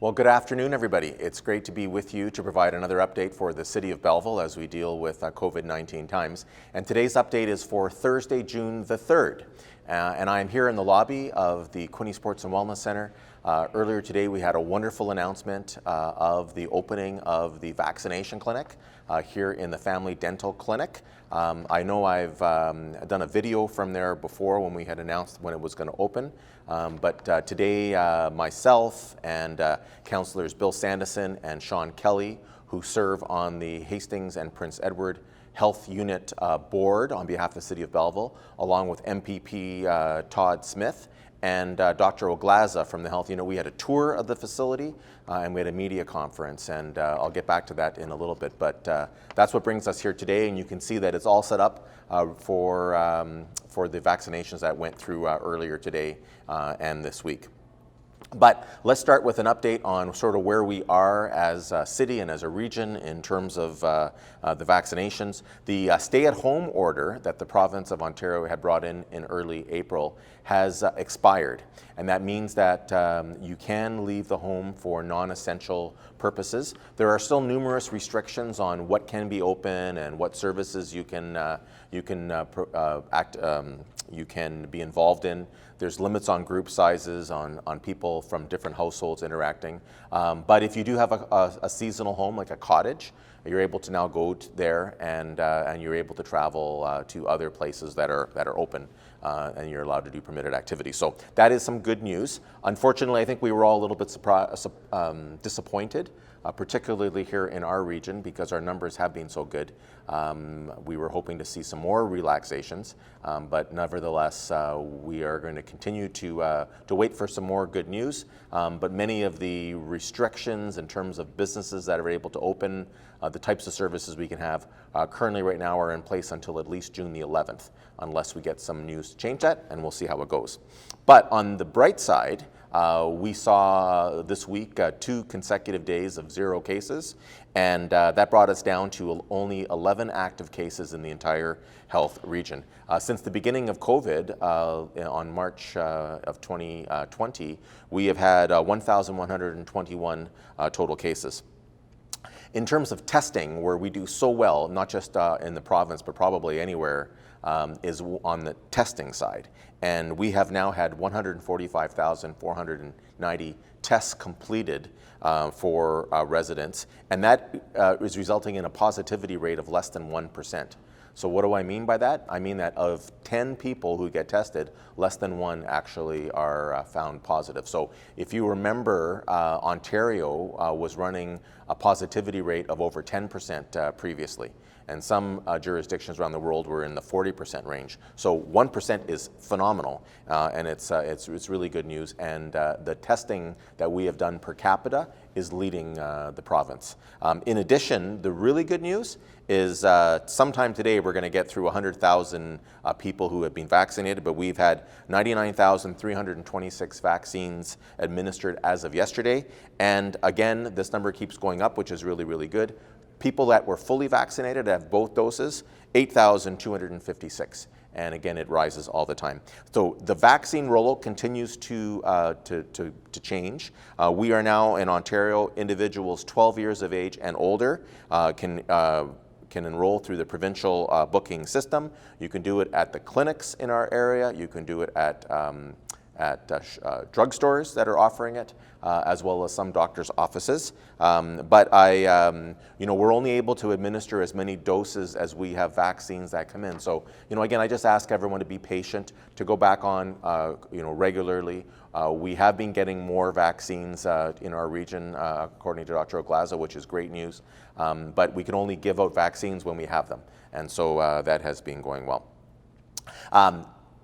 Well, good afternoon, everybody. It's great to be with you to provide another update for the City of Belleville as we deal with COVID-19 times. And today's update is for Thursday, June the 3rd. And I am here in the lobby of the Quinte Sports and Wellness Center. Earlier today, we had a wonderful announcement of the opening of the vaccination clinic here in the Family Dental Clinic. I know I've done a video from there before when we had announced when it was going to open. But today, myself and Councillors Bill Sandison and Sean Kelly, who serve on the Hastings and Prince Edward Health Unit Board on behalf of the City of Belleville, along with MPP Todd Smith and Dr. Oglaza from the Health Unit. We had a tour of the facility and we had a media conference, and I'll get back to that in a little bit. But that's what brings us here today, and you can see that it's all set up for the vaccinations that went through earlier today and this week. But let's start with an update on sort of where we are as a city and as a region in terms of the vaccinations. The stay-at-home order that the province of Ontario had brought in early April has expired. And that means that you can leave the home for non-essential purposes. There are still numerous restrictions on what can be open and what services you can be involved in. There's limits on group sizes, on people from different households interacting. But if you do have a seasonal home, like a cottage, you're able to now go there and you're able to travel to other places that are open and you're allowed to do permitted activities. So that is some good news. Unfortunately, I think we were all a little bit disappointed, particularly here in our region, because our numbers have been so good. We were hoping to see some more relaxations, but nevertheless, we are going to continue to wait for some more good news. But many of the restrictions in terms of businesses that are able to open, the types of services we can have, currently right now are in place until at least June the 11th, unless we get some news to change that, and we'll see how it goes. But on the bright side, we saw this week 2 consecutive days of 0 cases, and that brought us down to only 11 active cases in the entire health region. Since the beginning of COVID on March of 2020, we have had 1,121 total cases. In terms of testing, where we do so well, not just in the province, but probably anywhere, is on the testing side. And we have now had 145,490 tests completed for residents, and that is resulting in a positivity rate of less than 1%. So what do I mean by that? I mean that of 10 people who get tested, less than 1 actually are found positive. So if you remember, Ontario was running a positivity rate of over 10% previously, and some jurisdictions around the world were in the 40% range. So 1% is phenomenal, and it's really good news. And the testing that we have done per capita is leading the province. In addition, the really good news is sometime today we're going to get through 100,000 people who have been vaccinated, but we've had 99,326 vaccines administered as of yesterday. And again, this number keeps going up, which is really, really good. People that were fully vaccinated have both doses, 8,256. And again, it rises all the time. So the vaccine rollout continues to change. We are now in Ontario, individuals 12 years of age and older can enroll through the provincial booking system. You can do it at the clinics in our area. You can do it at drugstores that are offering it, as well as some doctors' offices. But we're only able to administer as many doses as we have vaccines that come in. So, again, I just ask everyone to be patient, to go back on, regularly. We have been getting more vaccines in our region, according to Dr. Oglaza, which is great news. But we can only give out vaccines when we have them. And so that has been going well.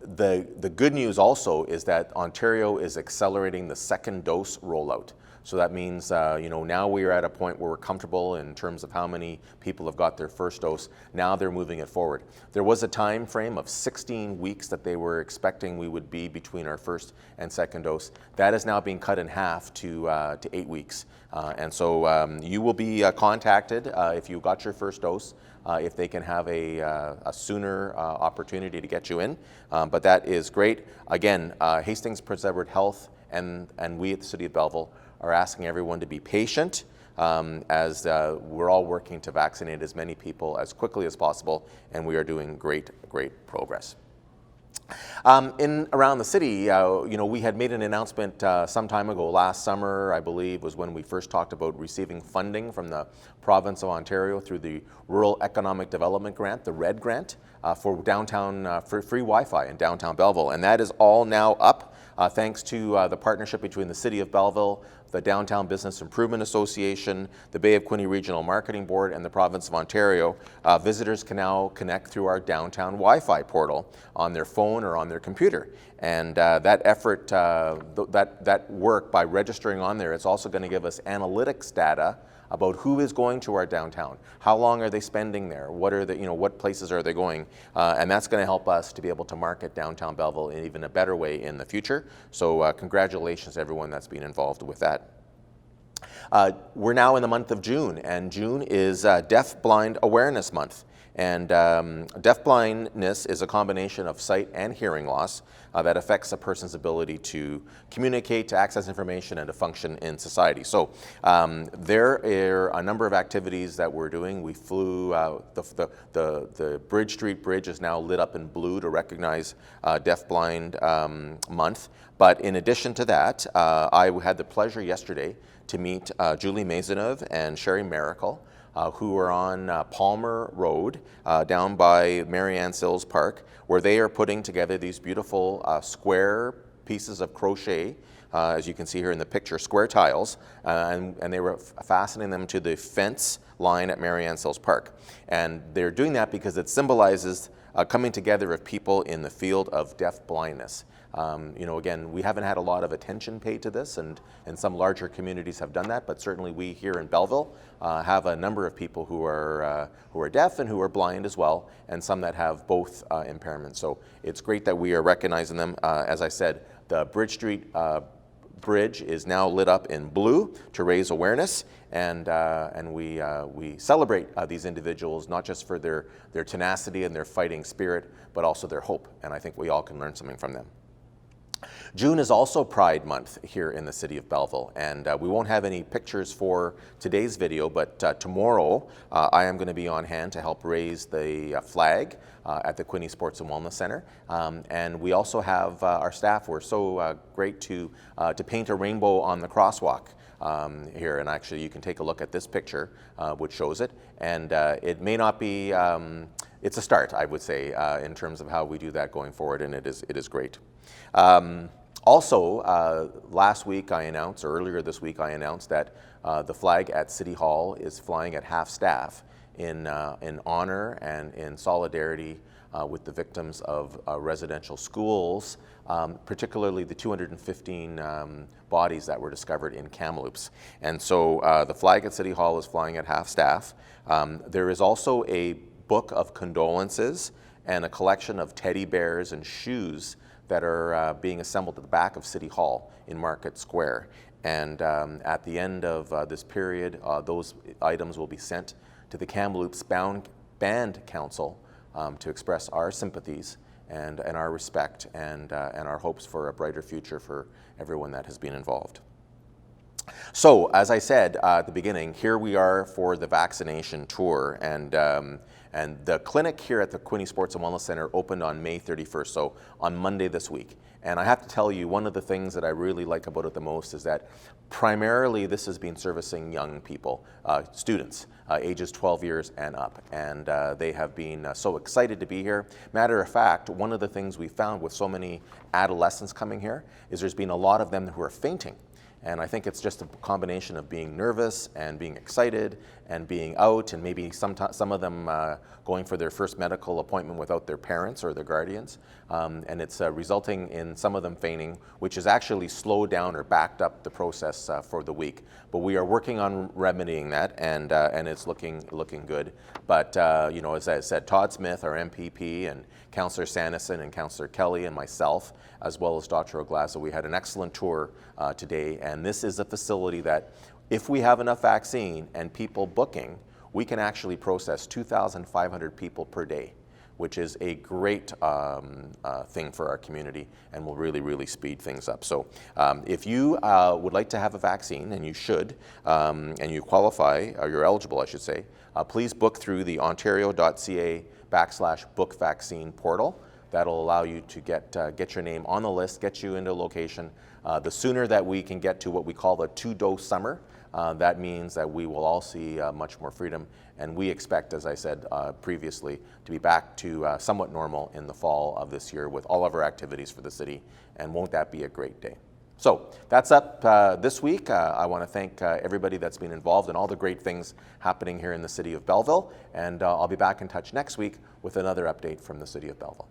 The good news also is that Ontario is accelerating the second dose rollout. So that means, now we are at a point where we're comfortable in terms of how many people have got their first dose. Now they're moving it forward. There was a time frame of 16 weeks that they were expecting we would be between our first and second dose. That is now being cut in half to 8 weeks. And so you will be contacted if you got your first dose, if they can have a sooner opportunity to get you in. But that is great. Again, Hastings Prince Edward Health and we at the City of Belleville are asking everyone to be patient as we're all working to vaccinate as many people as quickly as possible, and we are doing great progress. Around the city, we had made an announcement some time ago, last summer, I believe, was when we first talked about receiving funding from the province of Ontario through the Rural Economic Development Grant, the RED grant, for downtown for free Wi-Fi in downtown Belleville, and that is all now up thanks to the partnership between the City of Belleville, the Downtown Business Improvement Association, the Bay of Quinte Regional Marketing Board, and the Province of Ontario. Visitors can now connect through our downtown Wi-Fi portal on their phone or on their computer. And that effort, that work by registering on there, it's also going to give us analytics data about who is going to our downtown, how long are they spending there, what are the, what places are they going, and that's going to help us to be able to market downtown Belleville in even a better way in the future. So congratulations to everyone that's been involved with that. We're now in the month of June, and June is Deaf Blind Awareness Month. And deafblindness is a combination of sight and hearing loss that affects a person's ability to communicate, to access information, and to function in society. So there are a number of activities that we're doing. We flew, the Bridge Street Bridge is now lit up in blue to recognize Deaf Blind Month. But in addition to that, I had the pleasure yesterday to meet Julie Maisonneuve and Sherry Miracle, who are on Palmer Road down by Marianne Sills Park, where they are putting together these beautiful square pieces of crochet, as you can see here in the picture, square tiles, and they were fastening them to the fence line at Marianne Sills Park. And they're doing that because it symbolizes coming together of people in the field of deaf blindness. Again, we haven't had a lot of attention paid to this, and some larger communities have done that, but certainly we here in Belleville have a number of people who are deaf and who are blind as well, and some that have both impairments. So it's great that we are recognizing them. As I said, the Bridge Street Bridge is now lit up in blue to raise awareness, and we celebrate these individuals not just for their tenacity and their fighting spirit, but also their hope, and I think we all can learn something from them. June is also Pride Month here in the city of Belleville, and we won't have any pictures for today's video, but tomorrow I am going to be on hand to help raise the flag at the Quinte Sports and Wellness Center, and we also have our staff. We're so great to paint a rainbow on the crosswalk here, and actually you can take a look at this picture which shows it, and it may not be, it's a start, I would say, in terms of how we do that going forward, and it is great. Also, last week I announced, or earlier this week I announced that the flag at City Hall is flying at half staff in honor and in solidarity with the victims of residential schools, particularly the 215 bodies that were discovered in Kamloops. And so the flag at City Hall is flying at half staff. There is also a book of condolences and a collection of teddy bears and shoes that are being assembled at the back of City Hall in Market Square. And at the end of this period, those items will be sent to the Kamloops Band Council to express our sympathies and our respect and our hopes for a brighter future for everyone that has been involved. So, as I said at the beginning, here we are for the vaccination tour, and the clinic here at the Quinte Sports and Wellness Center opened on May 31st, so on Monday this week. And I have to tell you, one of the things that I really like about it the most is that primarily this has been servicing young people, students, ages 12 years and up. And they have been so excited to be here. Matter of fact, one of the things we found with so many adolescents coming here is there's been a lot of them who are fainting. And I think it's just a combination of being nervous and being excited and being out, and maybe some of them going for their first medical appointment without their parents or their guardians. And it's resulting in some of them fainting, which has actually slowed down or backed up the process for the week. But we are working on remedying that, and it's looking good. But as I said, Todd Smith, our MPP, and Councillor Sanderson and Councillor Kelly and myself, as well as Dr. Oglaza, we had an excellent tour today. And this is a facility that, if we have enough vaccine and people booking, we can actually process 2,500 people per day, which is a great thing for our community and will really, really speed things up. So if you would like to have a vaccine, and you should, and you qualify, or you're eligible, I should say, please book through the ontario.ca/book vaccine portal. That'll allow you to get your name on the list, get you into a location. The sooner that we can get to what we call the 2-dose summer, that means that we will all see much more freedom, and we expect, as I said previously, to be back to somewhat normal in the fall of this year with all of our activities for the city, and won't that be a great day? So that's up this week. I want to thank everybody that's been involved in all the great things happening here in the city of Belleville, and I'll be back in touch next week with another update from the city of Belleville.